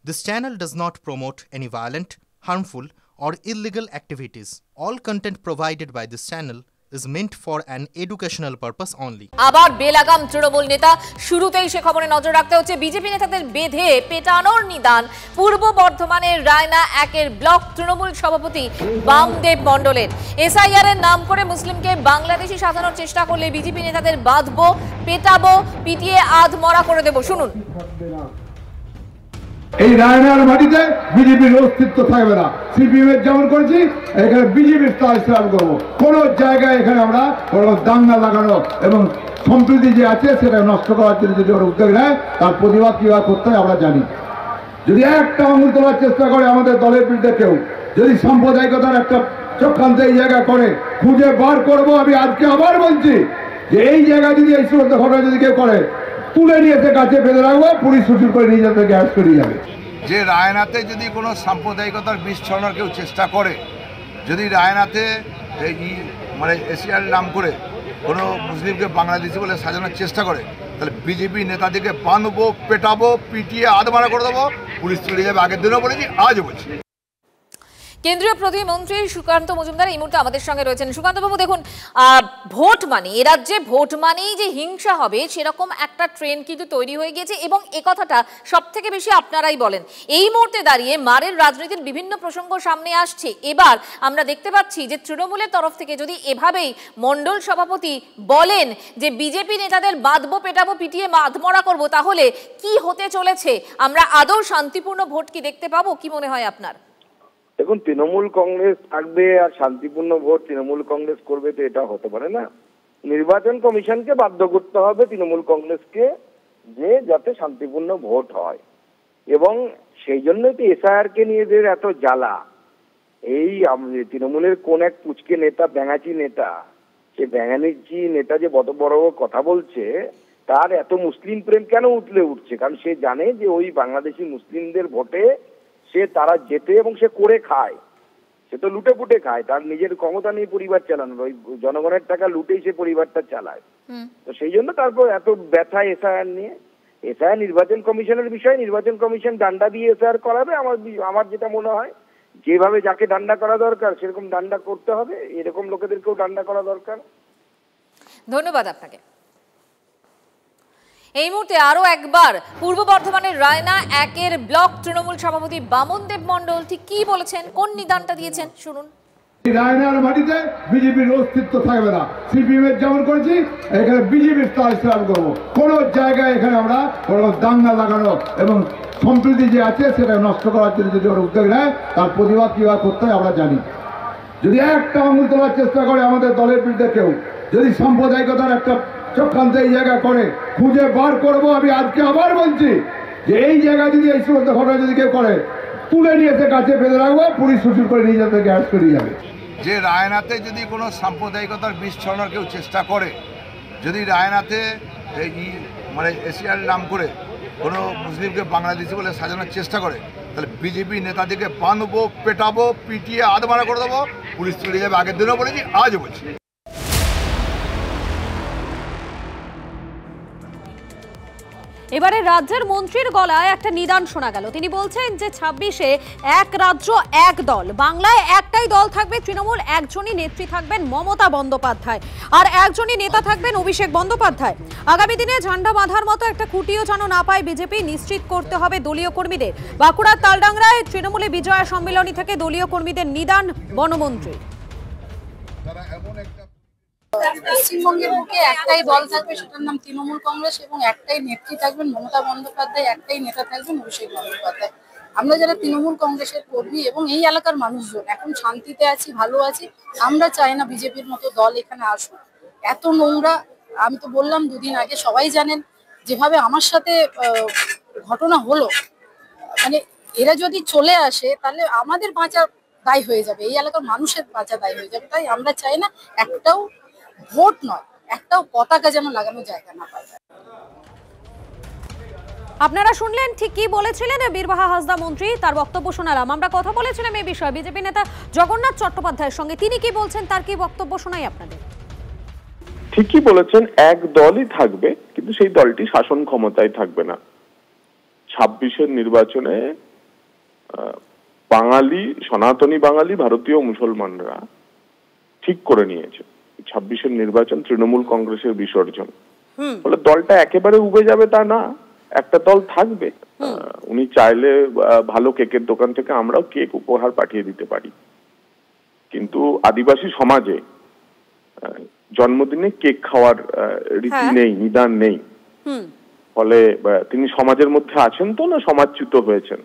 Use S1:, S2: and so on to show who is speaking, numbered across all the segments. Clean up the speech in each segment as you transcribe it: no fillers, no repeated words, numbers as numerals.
S1: This channel does not promote any violent, harmful, or illegal activities. All content provided by this channel is meant for an educational purpose only.
S2: আবার বেলাগাম তৃণমূল নেতা শুরুতেই সে খবরে নজর রাখতে হচ্ছে BJP নেতাদের বেঁধে পেটানোর নিদান পূর্ব বর্ধমানের রায়না 1-এর ব্লক তৃণমূল সভাপতি বামদেব মণ্ডলের। এসআইআর এর নাম করে মুসলিমকে বাংলাদেশি সাজানোর চেষ্টা করলে বিজেপি নেতাদের বাঁধবো, পেটাবো, পিটিয়ে আধমরা করে দেব। শুনুন।
S3: এই রায়নার মাটিতে বিজেপির অস্তিত্ব থাকবে না। সিপিএম এর যেমন করেছি এখানে বিজেপির স্থান করবো। কোন জায়গায় এখানে আমরা দাঙ্গা লাগানো এবং সম্প্রীতি যে আছে সেটা নষ্ট করার জন্য যদি ওরা উদ্যোগ নেয় তার প্রতিবাদ কিভাবে করতে হয় আমরা জানি। যদি একটা আঙুল তোলার চেষ্টা করে আমাদের দলের বিরুদ্ধে কেউ, যদি সাম্প্রদায়িকতার একটা চক্রান্ত এই জায়গায় করে, খুঁজে বার করবো। আমি আজকে আবার বলছি যে এই জায়গায় যদি এই সমস্ত ঘটনা যদি কেউ করে তুলে নিয়ে এসে কাছে বেঁধে রাখবো, পুলিশ শুটিং করে নিয়ে যাতে গ্যাস করে যাবে।
S4: যে রায়নাতে যদি কোনো সাম্প্রদায়িকতার বিষ ছড়ানোর কেউ চেষ্টা করে, যদি রায়নাতে এই এশিয়ার নাম করে কোনো মুসলিমকে বাংলাদেশি বলে সাজানোর চেষ্টা করে, তাহলে বিজেপি নেতাদেরকে বাঁধবো, পেটাবো, পিটিয়ে আধমারা করে দেবো, পুলিশ চলে যাবে। আগের দিনও বলেছি, আজও বলছি।
S2: কেন্দ্রীয় প্রতিমন্ত্রী সুকান্ত মজুমদার এই মুহূর্তে আমাদের সঙ্গে রয়েছেন। সুকান্ত বাবু, দেখুন, ভোট মানে এ রাজ্যে ভোট মানেই যে হিংসা হবে সেরকম একটা ট্রেন্ড কিন্তু তৈরি হয়ে গিয়েছে এবং এ কথাটা সব থেকে বেশি আপনারাই বলেন। এই মুহূর্তে দাঁড়িয়ে মারের রাজনীতির বিভিন্ন প্রসঙ্গ সামনে আসছে। এবার আমরা দেখতে পাচ্ছি যে তৃণমূলের তরফ থেকে যদি এভাবেই মণ্ডল সভাপতি বলেন যে বিজেপি নেতাদের বাঁধবো, পেটাবো, পিটিয়ে আধমরা করবো, তাহলে কি হতে চলেছে? আমরা আদৌ শান্তিপূর্ণ ভোট কি দেখতে পাবো? কি মনে হয় আপনার?
S5: দেখুন, তৃণমূল কংগ্রেস থাকবে আর শান্তিপূর্ণ ভোট তৃণমূল কংগ্রেস করবে, তো এটা হতে পারে না। নির্বাচন কমিশনকে বাধ্য করতে হবে তৃণমূল কংগ্রেসকে যে যাতে শান্তিপূর্ণ ভোট হয়, এবং সেই জন্যই তো এসআইআর কে নিয়ে যে এত জ্বালা। এই তৃণমূলের কোন এক পুচকে নেতা, ব্যাঙাচি নেতা, সে ব্যাঙাচি নেতা যে বড় বড় কথা বলছে, তার এত মুসলিম প্রেম কেন উঠলে উঠছে? কারণ সে জানে যে ওই বাংলাদেশি মুসলিমদের ভোটে সে তারা যেতে এবং সে করে খায়, সে তো লুটে পুটে খায়, তার নিজের ক্ষমতা নিয়ে পরিবার চালানোর, ওই জনগণের টাকা লুটেই সে পরিবারটা চালায়। তো সেই জন্য তারপর এত ব্যথা এসআইআর নিয়ে। এসআইআর নির্বাচন কমিশনের বিষয়, নির্বাচন কমিশন ডান্ডা দিয়ে এসআইআর করাবে। আমার যেটা মনে হয়, যেভাবে যাকে ডান্ডা করা দরকার সেরকম ডান্ডা করতে হবে, এরকম লোকেদেরকেও ডান্ডা করা দরকার।
S2: ধন্যবাদ আপনাকে। এই মুহূর্তে আরো একবার পূর্ব বর্ধমানের রায়না 1-এর ব্লক তৃণমূল সভাপতি বামদেব মণ্ডল ঠিক কি বলেছেন, কোন নিদানটা দিয়েছেন, শুনুন।
S3: রায়নার মাটিতে বিজেপির অস্তিত্ব থাকবে না। সিপিএম এর যেমন করেছি এখানে বিজেপির স্থান করবো। কোন জায়গায় এখানে আমরা দাঙ্গা লাগানো এবং সম্প্রীতি যে আছে সেটা নষ্ট করার জন্য যদি ওরা উদ্যোগ নেয় তার প্রতিবাদ কিভাবে করতে হয় আমরা জানি। যদি একটা আঙুল তোলার চেষ্টা করে আমাদের দলের বিরুদ্ধে কেউ, যদি সাম্প্রদায়িকতার একটা চক্রান্ত এই জায়গা করে, খুঁজে বার করবো। আমি আজকে আবার বলছি যে এই জায়গায় যদি এই সমস্ত ঘটনা যদি কেউ করে তুলে নিয়ে এসে কাছে বেঁধে রাখবো, পুলিশ শুটিং করে নিয়ে যাতে গ্যাস করে যাবে।
S4: যে রায়নাতে যদি কোনো সাম্প্রদায়িকতার বিষ ছড়ানোর কেউ চেষ্টা করে, যদি রায়নাতে এই এশিয়ার নাম করে কোনো মুসলিমকে বাংলাদেশি বলে সাজানোর চেষ্টা করে, তাহলে বিজেপি নেতাদেরকে বাঁধবো, পেটাবো, পিটিয়ে আধমারা করে দেবো, পুলিশ চলে যাবে। আগের দিনও বলেছি, আজও বলছি।
S6: এবারে রাজ্যের মন্ত্রীর গলায় একটা নিদান শোনা গেল। তিনি বলছেন যে 26-এ এক রাজ্য এক দল, বাংলায় একটাই দল থাকবে তৃণমূল, একজনই নেত্রী থাকবেন মমতা বন্দ্যোপাধ্যায় আর একজনই নেতা থাকবেন অভিষেক বন্দ্যোপাধ্যায়। আগামী দিনে ঝান্ডা বাঁধার মতো একটা খুঁটিও যেন না পায় বিজেপি, নিশ্চিত করতে হবে দলীয় কর্মীদের। বাঁকুড়ার তালডাংরায় তৃণমূলে বিজয়া সম্মেলনী থেকে দলীয় কর্মীদের নিদান বনমন্ত্রী।
S7: পশ্চিমবঙ্গের বুকে একটাই দল থাকবে, সেটার নাম তৃণমূল কংগ্রেস, এবং একটাই নেত্রী থাকবেন মমতা বন্দ্যোপাধ্যায়, একটাই নেতা থাকবেন অভিষেক বন্দ্যোপাধ্যায়। আমরা যারা তৃণমূল কংগ্রেসের কর্মী এবং এই এলাকার মানুষজন এখন শান্তিতে আছি, ভালো আছি। আমরা চাই না বিজেপির মতো দল এখানে আসুক। এত নোংরা, আমি তো বললাম দুদিন আগে, সবাই জানেন যেভাবে আমার সাথে ঘটনা হলো, মানে এরা যদি চলে আসে তাহলে আমাদের বাঁচা দায় হয়ে যাবে, এই এলাকার মানুষের বাঁচা দায় হয়ে যাবে। তাই আমরা চাই না একটাও ভোট নয়, একটাও পতাকা যেন লাগানোর জায়গা না পায়।
S6: আপনারা শুনলেন ঠিক কি বলেছিলেন বীরবাহা হাসদা মন্ত্রী, তার বক্তব্য শোনালাম। আমরা কথা বলেছিলাম এই বিষয়ে বিজেপি নেতা জগন্নাথ চট্টোপাধ্যায়ের সঙ্গে, তিনি কি বলছেন তার কি বক্তব্য শোনাই আপনাদের।
S8: ঠিকই বলেছেন, এক দলই থাকবে, কিন্তু সেই দলটি শাসন ক্ষমতায় থাকবে না। 26-এর নির্বাচনে বাঙালি, সনাতনী বাঙালি ভারতীয় মুসলমানরা ঠিক করে নিয়েছে 26-এর নির্বাচন তৃণমূল কংগ্রেসের বিসর্জন। ফলে দলটা একেবারে উবে যাবে তা না, একটা দল থাকবে। উনি চাইলে ভালো কেকের দোকান থেকে আমরাও কেক উপহার পাঠিয়ে দিতে পারি, কিন্তু আদিবাসী সমাজে জন্মদিনে কেক খাওয়ার রীতি নেই, নিদান নেই। ফলে তিনি সমাজের মধ্যে আছেন তো না সমাজচ্যুত হয়েছেন।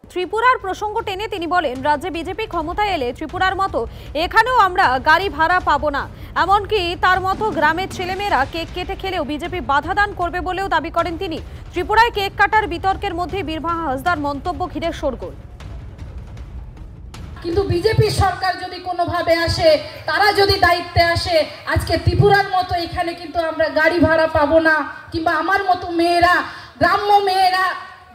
S6: ত্রিপুরার প্রসঙ্গ টেনে তিনি বলেন, রাজ্যে বিজেপি ক্ষমতায় এলে ত্রিপুরার মতো এখানেও আমরা গাড়ি ভাড়া পাবো না, এমনকি তার মতো গ্রামের ছেলেমেয়েরা কেক কেটে খেলেও বিজেপি বাধা দান করবে বলেও দাবি করেন তিনি। ত্রিপুরায় কেক কাটার বিতর্কের মধ্যে বীরভূম হাসদার মন্তব্য ঘিরে শোরগোল।
S7: কিন্তু বিজেপি সরকার যদি কোনোভাবে আসে, তারা যদি দায়িত্বে আসে, আজকে ত্রিপুরার মতো এখানে কিন্তু আমরা গাড়ি ভাড়া পাবো না, কিংবা আমার মতো মেয়েরা, গ্রাম্য মেয়েরা,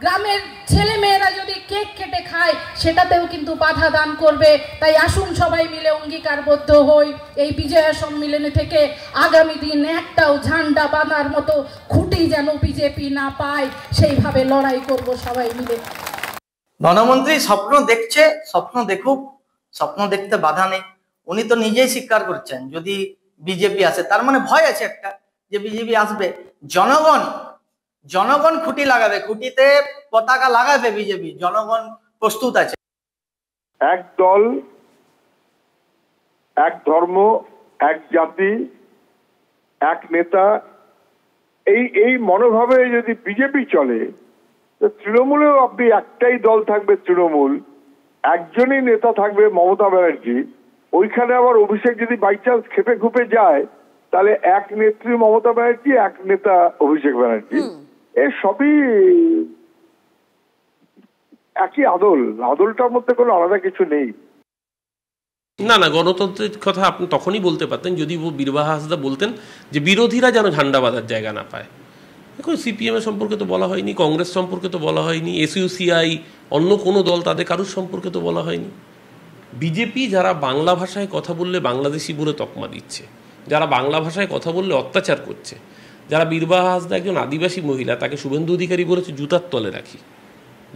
S7: গ্রামের ছেলে মেয়েরা যদি কেক কেটে খায় সেটাতেও কিন্তু বাধা দান করবে। তাই আসুন সবাই মিলে অঙ্গীকারবদ্ধ হই, এই বিজয়া সম্মেলনী থেকে আগামী দিন একটাও ঝান্ডা বাঁধার মতো খুঁটি যেন বিজেপি না পায়, সেইভাবে লড়াই করব সবাই মিলে।
S9: ধনমন্ত্রী স্বপ্ন দেখছে, স্বপ্ন দেখুক, স্বপ্ন দেখতে বাধা নেই। উনি তো নিজেই স্বীকার করছেন যদি বিজেপি আসে, তার মানে ভয় আছে একটা যে বিজেপি আসবে। জনগণ খুঁটি লাগাবে, খুঁটিতে পতাকা লাগাবে বিজেপি, জনগণ প্রস্তুত আছে।
S8: এক দল, এক ধর্ম, এক জাতি, এক নেতা, এই মনোভাবে যদি বিজেপি চলে, তৃণমূলেও আপনি একটাই দল থাকবে তৃণমূল, একজনই নেতা থাকবে মমতা ব্যানার্জি। ওইখানে আবার অভিষেক যদি বাই চান্স খেপে খুপে যায়, তাহলে এক নেত্রী মমতা ব্যানার্জি, এক নেতা অভিষেক ব্যানার্জি, এর সবই একই আদলটার মধ্যে কোনো আলাদা কিছু নেই।
S10: না না, গণতন্ত্রের কথা আপনি তখনই বলতে পারতেন যদি বীরভূম হাসদা বলতেন যে বিরোধীরা যেন ঝান্ডা বাঁধার জায়গা না পায়। দেখুন, সিপিএম এর সম্পর্কে তো বলা হয়নি, কংগ্রেস সম্পর্কে তো বলা হয়নি, এসইউসিআই, অন্য কোনো দল, তাদের কারোর সম্পর্কে তো বলা হয়নি। বিজেপি যারা বাংলা ভাষায় কথা বললে বাংলাদেশি বলে তকমা দিচ্ছে, যারা বাংলা ভাষায় কথা বললে অত্যাচার করছে, যারা বীরভূম হাসদা একজন আদিবাসী মহিলা, তাকে শুভেন্দু অধিকারী বলেছে জুতার তলে রাখি,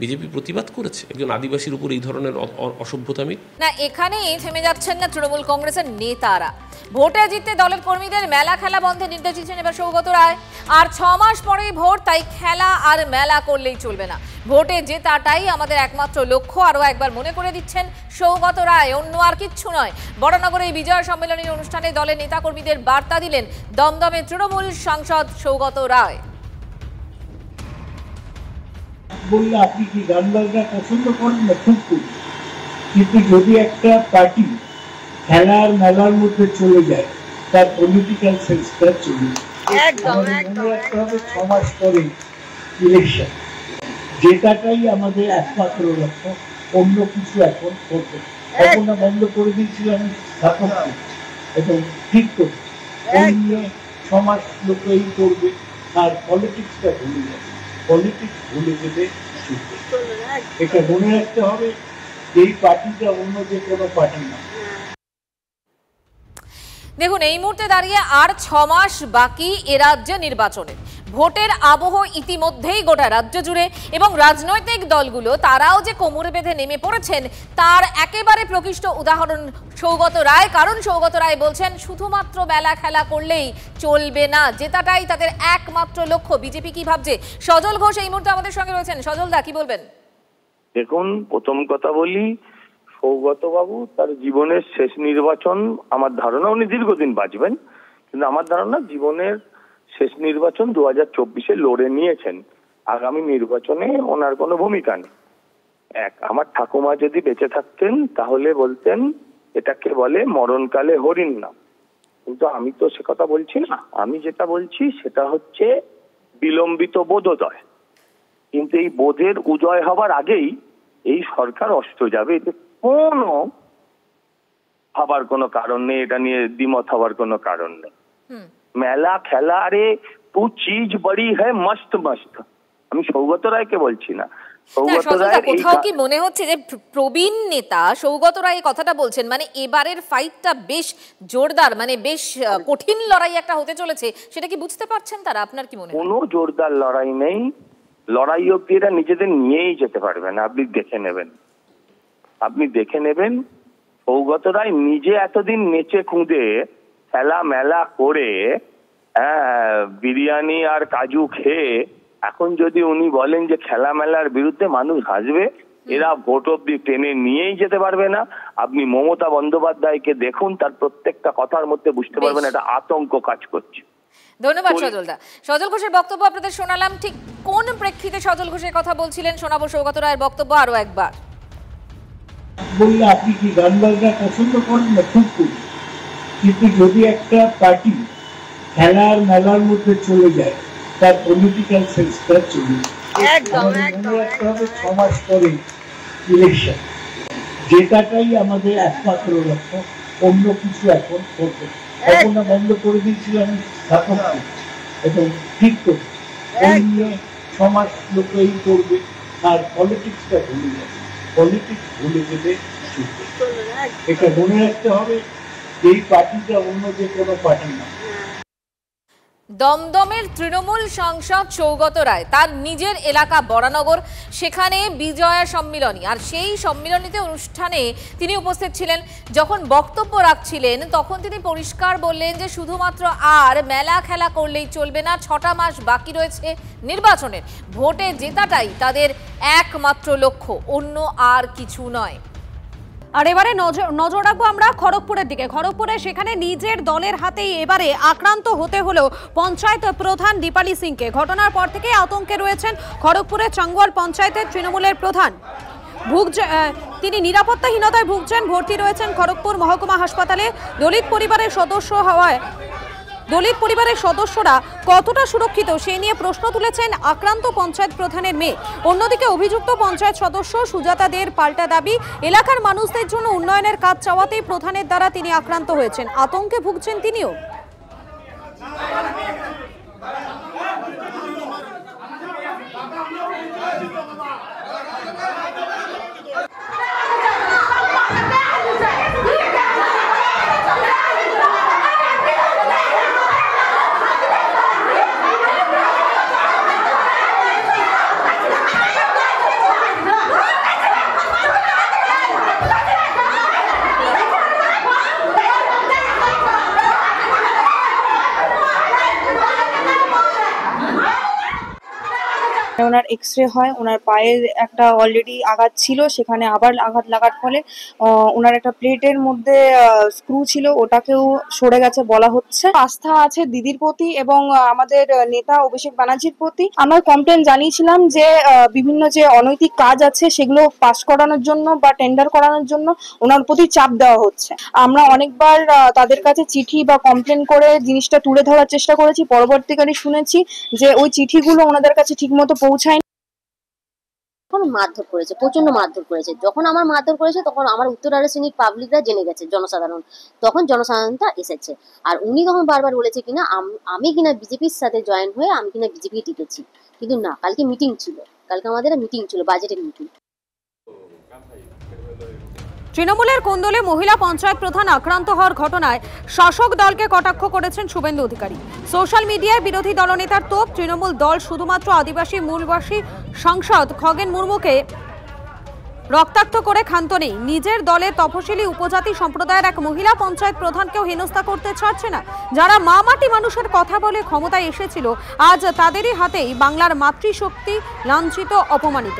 S10: বিজেপি প্রতিবাদ করেছে একজন আদিবাসীর উপর এই ধরনের অসভ্যতামি।
S2: না, এখানেই থেমে যাচ্ছেন না তৃণমূল কংগ্রেসের নেতারা। ভোটে জিততে দলের কর্মীদের মেলা খেলা বন্ধে নির্দেশ দিচ্ছেন এবার সৌগত রায়। আর 6 মাস পরেই ভোট, তাই খেলা আর মেলা করলেই চলবে না, ভোটে জেতাটাই আমাদের একমাত্র লক্ষ্য, আরও একবার মনে করে দিচ্ছেন সৌগত রায়, অন্য আর কিচ্ছু নয়। বড়নগরে এই বিজয় সম্মেলনের অনুষ্ঠানে দলের নেতাকর্মীদের বার্তা দিলেন দমদমে তৃণমূল সাংসদ সৌগত রায়।
S11: বললে আপনি কি গান বাজনা পছন্দ করেন না? খুব করি, কিন্তু যদি একটা পার্টি খেলার মেলার মধ্যে চলে যায়, তার পলিটিক্যাল সেন্সটা চলে যায়। 6 মাস পরে ইলেকশন, যেটাটাই আমাদের একমাত্র লক্ষ্য, অন্য কিছু এখন করতে কখনো বন্ধ করে দিয়েছিলাম স্থাপন এবং ঠিক করে 6 মাস লোক এই করবে আর পলিটিক্সটা ভুলে যাবে। পলিটিক্স ভুলে গেলে এটা মনে রাখতে হবে, এই পার্টিটা অন্য যে কোনো পার্টি না।
S2: দেখুন, এই মুহূর্তে দাঁড়িয়ে আর 6 মাস বাকি এ রাজ্যে নির্বাচনে। ভোটের আবহ ইতিমধ্যেই গোটা রাজ্য জুড়ে, এবং রাজনৈতিক দলগুলো তারাও যে কোমরে বেঁধে নেমে পড়েছেন তার একেবারে প্রকৃষ্ট উদাহরণ সৌগত রায়। কারণ সৌগত রায় বলছেন শুধুমাত্র মেলা খেলা করলেই চলবে না, জেতাটাই তাদের একমাত্র লক্ষ্য। বিজেপি কি ভাবছে? সজল ঘোষ এই মুহূর্তে আমাদের সঙ্গে রয়েছেন। সজল দা, কি বলবেন?
S5: দেখুন, প্রথম কথা বলি, সৌগত বাবু তার জীবনের শেষ নির্বাচন, আমার ধারণা উনি দীর্ঘদিন বাঁচবেন, কিন্তু আমার ধারণা জীবনের শেষ নির্বাচন 2024-এ লড়ে নিয়েছেন। আগামী নির্বাচনে ওনার কোনো ভূমিকা নেই। আমার ঠাকুমা যদি বেঁচে থাকতেন তাহলে বলতেন এটাকে বলে মরণকালে হরিণ নাম, কিন্তু আমি তো সে কথা বলছি না। আমি যেটা বলছি সেটা হচ্ছে বিলম্বিত বোধোদয়, কিন্তু এই বোধের উদয় হবার আগেই এই সরকার অস্ত যাবে, এতে কোনো ভাবার কোনো কারণ নেই, এটা নিয়ে দ্বিমত হওয়ার কোনো কারণ নেই। মেলা খেলা, আরে তু চিজ বড়ি হ্যায় মস্ত মস্ত, আমি সৌগত রায়কে বলছি না।
S2: কোথাও কি মনে হচ্ছে যে প্রবীণ নেতা সৌগত রায় কথাটা বলছেন, মানে এবারের ফাইটটা বেশ জোরদার, মানে বেশ কঠিন লড়াই একটা হতে চলেছে, সেটা কি বুঝতে পারছেন তারা? আপনার কি মনে হয়?
S5: কোনো জোরদার লড়াই নেই। লড়াই অব্দি এরা নিজেদের নিয়েই যেতে পারবে না। আপনি দেখে নেবেন সৌগত রায় নিজে এতদিন নেচে কুঁদে খেলা মেলা করে বিরিয়ানি আর কাজু খেয়ে এখন যদি উনি বলেন যে খেলা মেলার বিরুদ্ধে মানুষ হাসবে, এরা ভোট অব্দি টেনে নিয়েই যেতে পারবে না। আপনি মমতা বন্দ্যোপাধ্যায়কে দেখুন, তার প্রত্যেকটা কথার মধ্যে বুঝতে পারবেন একটা আতঙ্ক কাজ করছে।
S2: ধন্যবাদ সজলদা। সজল ঘোষের বক্তব্য আপনাদের শোনালাম। ঠিক কোন প্রেক্ষিতে সজল ঘোষের কথা বলছিলেন শোনাবো সৌগত রায়ের বক্তব্য আরো একবার।
S11: বললে আপনি কি গান বাজনা পছন্দ করেন না? খুব করি, কিন্তু যদি একটা পার্টি খেলার মেলার মধ্যে চলে যায় তার পলিটিক্যাল সেন্সটা চলে যায়। 6 মাস পরে ইলেকশন, যেটাই আমাদের একমাত্র লক্ষ্য, অন্য কিছু এখন করবে। এখন বন্ধ করে দিয়েছিলাম স্থাপন এবং ঠিক করে 6 মাস লোক এই করবে আর পলিটিক্সটা ভুলে যাবে। পলিটিক্স ভুলে গেলে এটা মনে রাখতে হবে, এই পার্টিটা অন্য যে কোনো পার্টি না।
S2: দমদমের তৃণমূল সাংসদ সৌগত রায় তার নিজের এলাকা বরানগর, সেখানে বিজয়া সম্মিলনী, আর সেই সম্মিলনীতে অনুষ্ঠানে তিনি উপস্থিত ছিলেন। যখন বক্তব্য রাখছিলেন তখন তিনি পরিষ্কার বললেন যে শুধুমাত্র আর মেলা খেলা করলেই চলবে না, 6টা মাস বাকি রয়েছে নির্বাচনের। ভোটে জেতাটাই তাদের একমাত্র লক্ষ্য, অন্য আর কিছু নয়।
S6: আর এবারে নজর রাখবো আমরা খড়গপুরের দিকে। খড়গপুরে সেখানে নিজের দলের হাতেই এবারে আক্রান্ত হতে হলো পঞ্চায়েত প্রধান দীপালি সিংকে। ঘটনার পর থেকে আতঙ্কে রয়েছেন খড়গপুরের চাঙ্গুয়াল পঞ্চায়েতের তৃণমূলের প্রধান। তিনি নিরাপত্তাহীনতায় ভুগছেন, ভর্তি রয়েছেন খড়গপুর মহকুমা হাসপাতালে। দলিত পরিবারের সদস্যরা কতটা সুরক্ষিত সে নিয়ে প্রশ্ন তুলেছেন আক্রান্ত পঞ্চায়েত প্রধানের মেয়ে। অন্যদিকে অভিযুক্ত পঞ্চায়েত সদস্য সুজাতা দের পাল্টা দাবি, এলাকার মানুষদের জন্য উন্নয়নের কাজ চাওয়াতেই প্রধানের দ্বারা তিনি আক্রান্ত হয়েছেন। আতঙ্কে ভুগছেন তিনিও।
S12: ওনার এক্সরে হয়, ওনার পায়ের একটা অলরেডি আঘাত ছিল, সেখানে আবার আঘাত লাগার ফলে ওনার একটা প্লেটের মধ্যে স্ক্রু ছিল, ওটাকেও সরে গেছে বলা হচ্ছে। আস্থা আছে দিদির প্রতি এবং আমাদের নেতা অভিষেক ব্যানার্জির প্রতি। আমরা কমপ্লেন জানিয়েছিলাম যে বিভিন্ন যে অনৈতিক কাজ আছে সেগুলো পাস করানোর জন্য বা টেন্ডার করানোর জন্য ওনার প্রতি চাপ দেওয়া হচ্ছে। আমরা অনেকবার তাদের কাছে চিঠি বা কমপ্লেন করে জিনিসটা তুলে ধরার চেষ্টা করেছি। পরবর্তীকালে শুনেছি যে ওই চিঠিগুলো ওনাদের কাছে ঠিকমতো পৌঁছায়নি।
S13: মারধর করেছে, প্রচন্ড মারধর করেছে। যখন আমার মারধর করেছে তখন আমার উত্তরার শ্রেণীর পাবলিকরা জেনে গেছে, জনসাধারণ, তখন জনসাধারণটা এসেছে। আর উনি তখন বারবার বলেছে কিনা আমি কিনা বিজেপির সাথে জয়েন হয়ে আমি কিনা বিজেপি টিকেছি, কিন্তু না, কালকে মিটিং ছিল, কালকে আমাদের মিটিং ছিল, বাজেটের মিটিং।
S6: তৃণমূলের কোন্দলে মহিলা পঞ্চায়েত প্রধান আক্রান্ত হওয়ার ঘটনায় শাসক দলকে কটাক্ষ করেছেন শুভেন্দু অধিকারী। সোশ্যাল মিডিয়ায় বিরোধী দলনেতার তোপ, তৃণমূল দল শুধুমাত্র আদিবাসী মূলবাসী সাংসদ খগেন মুর্মুকে রক্তাক্ত করে ক্ষান্ত নেই, নিজের দলের তফসিলি উপজাতি সম্প্রদায়ের এক মহিলা পঞ্চায়েত প্রধানকেও হেনস্থা করতে ছাড়ছে না। যারা মা মাটি মানুষের কথা বলে ক্ষমতায় এসেছিল, আজ তাদেরই হাতেই বাংলার মাতৃশক্তি লাঞ্ছিত, অপমানিত।